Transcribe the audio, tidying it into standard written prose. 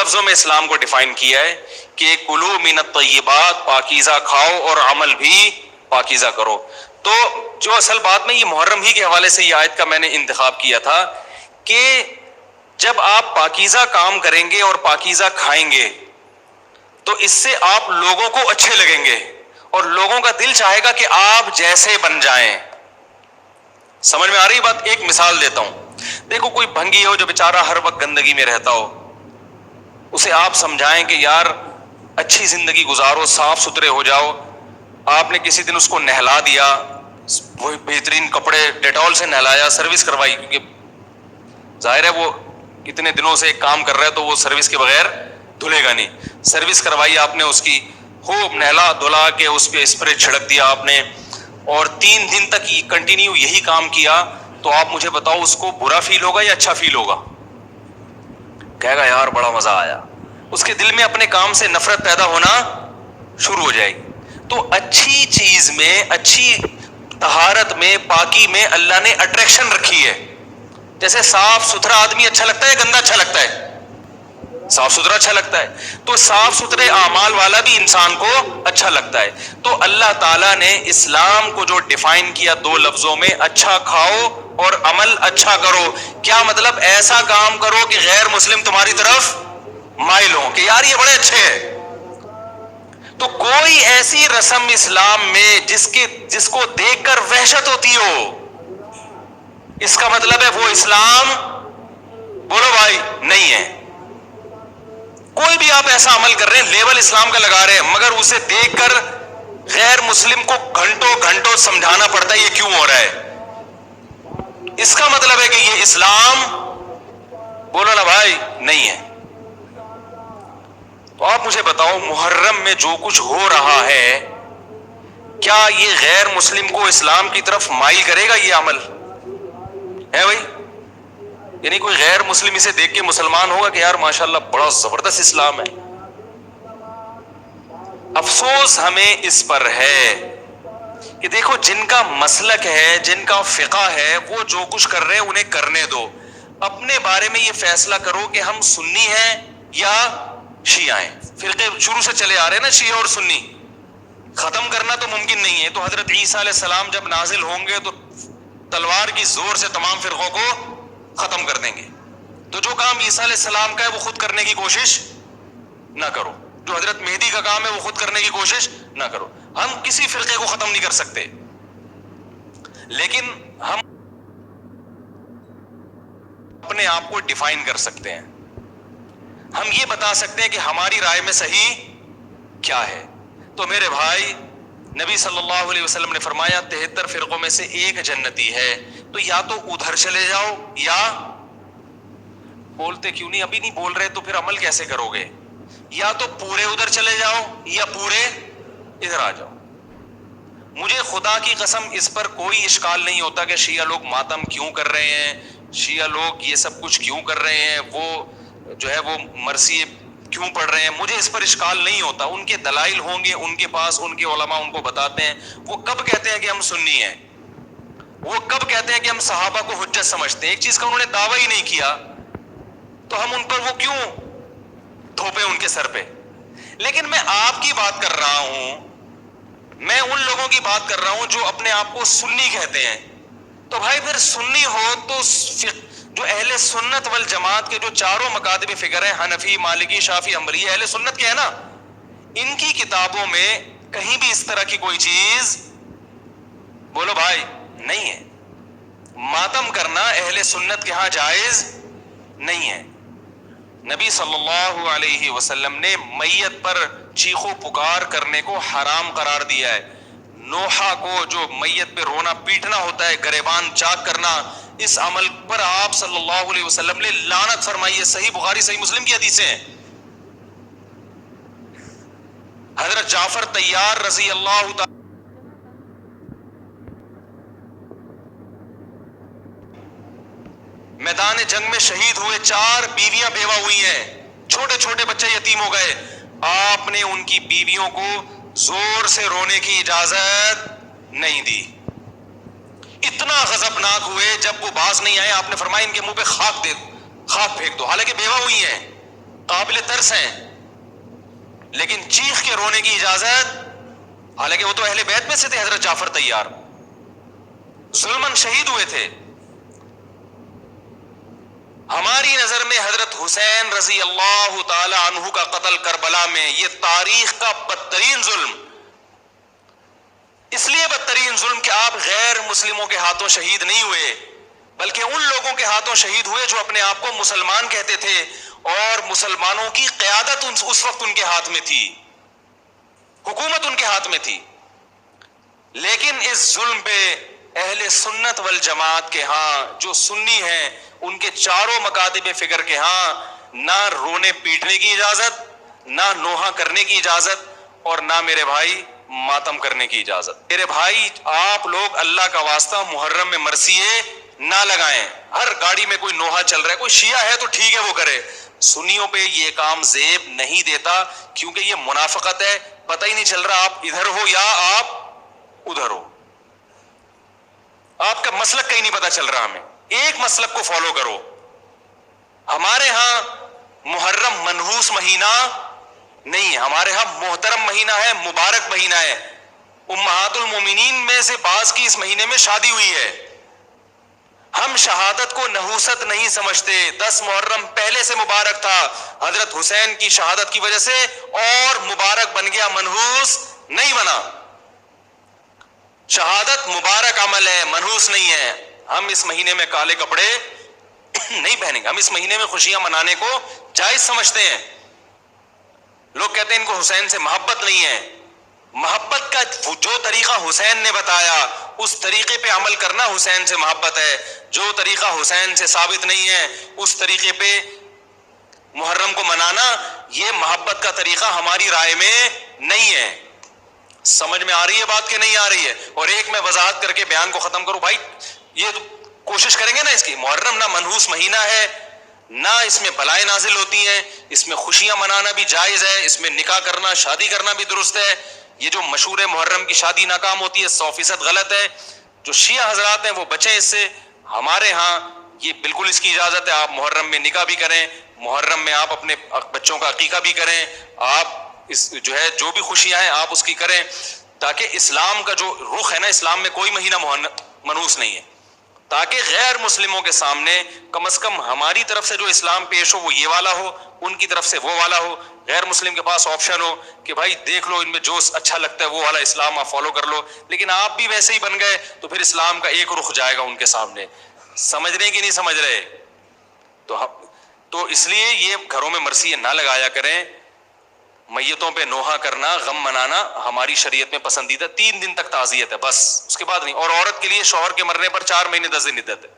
لفظوں میں اسلام کو ڈیفائن کیا ہے کہ کلوا من الطیبات، پاکیزہ کھاؤ اور عمل بھی پاکیزہ کرو. تو جو اصل بات میں یہ محرم ہی کے حوالے سے یہ آیت کا میں نے انتخاب کیا تھا کہ جب آپ پاکیزہ کام کریں گے اور پاکیزہ کھائیں گے تو اس سے آپ لوگوں کو اچھے لگیں گے اور لوگوں کا دل چاہے گا کہ آپ جیسے بن جائیں. سمجھ میں آ رہی بات؟ ایک مثال دیتا ہوں. دیکھو کوئی بھنگی ہو جو بیچارہ ہر وقت گندگی میں رہتا ہو، اسے آپ سمجھائیں کہ یار اچھی زندگی گزارو، صاف ستھرے ہو جاؤ. آپ نے کسی دن اس کو نہلا دیا، وہ بہترین کپڑے ڈیٹول سے نہلایا، سروس کروائی، کیونکہ ظاہر ہے وہ اتنے دنوں سے ایک کام کر رہا ہے تو وہ سروس کے بغیر دھلے گا نہیں. سروس کروائی آپ نے اس کی، خوب نہلا دھلا کے اس پہ اسپرے چھڑک دیا آپ نے، اور 3 دن تک کنٹینیو یہی کام کیا، تو آپ مجھے بتاؤ اس کو برا فیل ہوگا یا اچھا فیل ہوگا؟ کہے گا یار بڑا مزہ آیا. اس کے دل میں اپنے کام سے نفرت پیدا ہونا شروع ہو جائے گی. تو اچھی چیز میں، اچھی طہارت میں، پاکی میں اللہ نے اٹریکشن رکھی ہے. جیسے صاف ستھرا آدمی اچھا لگتا ہے، گندا اچھا لگتا ہے؟ صاف ستھرا اچھا لگتا ہے. تو صاف ستھرے اعمال والا بھی انسان کو اچھا لگتا ہے. تو اللہ تعالیٰ نے اسلام کو جو ڈیفائن کیا 2 لفظوں میں، اچھا کھاؤ اور عمل اچھا کرو، کیا مطلب؟ ایسا کام کرو کہ غیر مسلم تمہاری طرف مائل ہوں کہ یار یہ بڑے اچھے ہیں. تو کوئی ایسی رسم اسلام میں جس کو دیکھ کر وحشت ہوتی ہو، اس کا مطلب ہے وہ اسلام، بولو بھائی، نہیں ہے. کوئی بھی آپ ایسا عمل کر رہے ہیں، لیبل اسلام کا لگا رہے ہیں، مگر اسے دیکھ کر غیر مسلم کو گھنٹوں گھنٹوں سمجھانا پڑتا ہے یہ کیوں ہو رہا ہے، اس کا مطلب ہے کہ یہ اسلام، بولو نا بھائی، نہیں ہے. تو آپ مجھے بتاؤ محرم میں جو کچھ ہو رہا ہے، کیا یہ غیر مسلم کو اسلام کی طرف مائل کرے گا؟ یہ عمل ہے بھائی؟ یعنی کوئی غیر مسلم اسے دیکھ کے مسلمان ہوگا کہ یار ماشاءاللہ بڑا زبردست اسلام ہے؟ افسوس ہمیں اس پر ہے کہ دیکھو جن کا مسلک ہے، جن کا فقہ ہے، وہ جو کچھ کر رہے ہیں انہیں کرنے دو. اپنے بارے میں یہ فیصلہ کرو کہ ہم سنی ہیں یا شیعہ ہیں. فرقے شروع سے چلے آ رہے ہیں نا، شیعہ اور سنی. ختم کرنا تو ممکن نہیں ہے. تو حضرت عیسیٰ علیہ السلام جب نازل ہوں گے تو تلوار کی زور سے تمام فرقوں کو ختم کر دیں گے. تو جو کام عیسیٰ علیہ السلام کا ہے وہ خود کرنے کی کوشش نہ کرو، جو حضرت مہدی کا کام ہے وہ خود کرنے کی کوشش نہ کرو. ہم کسی فرقے کو ختم نہیں کر سکتے، لیکن ہم اپنے آپ کو ڈیفائن کر سکتے ہیں. ہم یہ بتا سکتے ہیں کہ ہماری رائے میں صحیح کیا ہے. تو میرے بھائی، نبی صلی اللہ علیہ وسلم نے فرمایا 73 فرقوں میں سے ایک جنتی ہے. تو یا تو ادھر چلے جاؤ، یا بولتے کیوں نہیں؟ ابھی نہیں بول رہے تو پھر عمل کیسے کرو گے؟ یا تو پورے ادھر چلے جاؤ یا پورے ادھر آ جاؤ. مجھے خدا کی قسم اس پر کوئی اشکال نہیں ہوتا کہ شیعہ لوگ ماتم کیوں کر رہے ہیں، شیعہ لوگ یہ سب کچھ کیوں کر رہے ہیں، وہ جو ہے وہ مرثی کیوں پڑھ رہے ہیں. مجھے اس پر اشکال نہیں ہوتا. ان کے دلائل ہوں گے ان کے پاس، ان کے علماء ان کو بتاتے ہیں. وہ کب کہتے ہیں کہ ہم سنی ہیں؟ وہ کب کہتے ہیں کہ ہم صحابہ کو حجت سمجھتے ہیں؟ ایک چیز کا انہوں نے دعویٰ ہی نہیں کیا تو ہم ان پر وہ کیوں تھوپے ان کے سر پہ؟ لیکن میں آپ کی بات کر رہا ہوں، میں ان لوگوں کی بات کر رہا ہوں جو اپنے آپ کو سنی کہتے ہیں. تو بھائی پھر سنی ہو تو جو اہل سنت والجماعت کے جو چاروں مکاتب فکر ہیں، حنفی، مالکی، شافعی، حنبلی، اہل سنت کے ہیں نا، ان کی کتابوں میں کہیں بھی اس طرح کی کوئی چیز، بولو بھائی، نہیں ہے. ماتم کرنا اہل سنت کے ہاں جائز نہیں ہے. نبی صلی اللہ علیہ وسلم نے میت پر چیخو پکار کرنے کو حرام قرار دیا ہے. نوحہ کو جو میت پہ رونا پیٹنا ہوتا ہے، گریبان چاک کرنا، اس عمل پر آپ صلی اللہ علیہ وسلم نے لعنت فرمائی ہے. صحیح بخاری صحیح مسلم کی حدیثیں ہیں. حضرت جعفر طیار رضی اللہ تعالی میدان جنگ میں شہید ہوئے، 4 بیویاں بیوہ ہوئی ہیں، چھوٹے چھوٹے بچے یتیم ہو گئے. آپ نے ان کی بیویوں کو زور سے رونے کی اجازت نہیں دی. اتنا غضبناک ہوئے، جب وہ باز نہیں آئے آپ نے فرمایا ان کے منہ پہ خاک پھینک دو، حالانکہ بیوہ ہوئی ہیں. قابل ترس ہیں، لیکن چیخ کے رونے کی اجازت، حالانکہ وہ تو اہل بیت میں سے تھے، حضرت جعفر طیار ظلماً شہید ہوئے تھے. ہماری نظر میں حضرت حسین رضی اللہ تعالی عنہ کا قتل کربلا میں یہ تاریخ کا بدترین ظلم، اس لیے بدترین ظلم کہ آپ غیر مسلموں کے ہاتھوں شہید نہیں ہوئے، بلکہ ان لوگوں کے ہاتھوں شہید ہوئے جو اپنے آپ کو مسلمان کہتے تھے، اور مسلمانوں کی قیادت اس وقت ان کے ہاتھ میں تھی، حکومت ان کے ہاتھ میں تھی. لیکن اس ظلم پہ اہل سنت والجماعت کے ہاں جو سنی ہیں، ان کے چاروں مکاتب فکر کے ہاں نہ رونے پیٹنے کی اجازت، نہ نوحہ کرنے کی اجازت، اور نہ میرے بھائی ماتم کرنے کی اجازت. میرے بھائی آپ لوگ اللہ کا واسطہ محرم میں مرثیے نہ لگائیں. ہر گاڑی میں کوئی نوحہ چل رہا ہے، کوئی شیعہ ہے تو ٹھیک ہے وہ کرے، سنیوں پہ یہ کام زیب نہیں دیتا، کیونکہ یہ منافقت ہے. پتہ ہی نہیں چل رہا آپ ادھر ہو یا آپ ادھر ہو، آپ کا مسلک کہیں نہیں پتا چل رہا. ہمیں ایک مسلک کو فالو کرو. ہمارے ہاں محرم منحوس مہینہ نہیں ہے، ہمارے ہاں محترم مہینہ ہے، مبارک مہینہ ہے. امہات المومنین میں سے بعض کی اس مہینے میں شادی ہوئی ہے. ہم شہادت کو نحوست نہیں سمجھتے. 10 محرم پہلے سے مبارک تھا، حضرت حسین کی شہادت کی وجہ سے اور مبارک بن گیا، منحوس نہیں بنا. شہادت مبارک عمل ہے، منحوس نہیں ہے. ہم اس مہینے میں کالے کپڑے نہیں پہنیں گے. ہم اس مہینے میں خوشیاں منانے کو جائز سمجھتے ہیں. لوگ کہتے ہیں ان کو حسین سے محبت نہیں ہے. محبت کا جو طریقہ حسین نے بتایا اس طریقے پہ عمل کرنا حسین سے محبت ہے. جو طریقہ حسین سے ثابت نہیں ہے اس طریقے پہ محرم کو منانا یہ محبت کا طریقہ ہماری رائے میں نہیں ہے. سمجھ میں آ رہی ہے بات کہ نہیں آ رہی ہے؟ اور ایک میں وضاحت کر کے بیان کو ختم کروں. بھائی یہ کوشش کریں گے نا، اس کی محرم نہ منحوس مہینہ ہے، نہ اس میں بلائیں نازل ہوتی ہیں، اس میں خوشیاں منانا بھی جائز ہے، اس میں نکاح کرنا، شادی کرنا بھی درست ہے. یہ جو مشہور ہے محرم کی شادی ناکام ہوتی ہے، 100% غلط ہے. جو شیعہ حضرات ہیں وہ بچیں اس سے. ہمارے ہاں یہ بالکل اس کی اجازت ہے. آپ محرم میں نکاح بھی کریں، محرم میں آپ اپنے بچوں کا عقیقہ بھی کریں، آپ اس جو ہے جو بھی خوشیاں ہیں آپ اس کی کریں، تاکہ اسلام کا جو رخ ہے نا، اسلام میں کوئی مہینہ منحوس نہیں ہے، تاکہ غیر مسلموں کے سامنے کم از کم ہماری طرف سے جو اسلام پیش ہو وہ یہ والا ہو، ان کی طرف سے وہ والا ہو. غیر مسلم کے پاس آپشن ہو کہ بھائی دیکھ لو ان میں جو اچھا لگتا ہے وہ والا اسلام آپ فالو کر لو. لیکن آپ بھی ویسے ہی بن گئے تو پھر اسلام کا ایک رخ جائے گا ان کے سامنے. سمجھ رہے کہ نہیں سمجھ رہے؟ تو اس لیے یہ گھروں میں مرثیے نہ لگایا کریں. میتوں پہ نوحہ کرنا، غم منانا ہماری شریعت میں پسندیدہ. 3 دن تک تعزیت ہے بس، اس کے بعد نہیں. اور عورت کے لیے شوہر کے مرنے پر 4 مہینے 10 دن عدت ہے.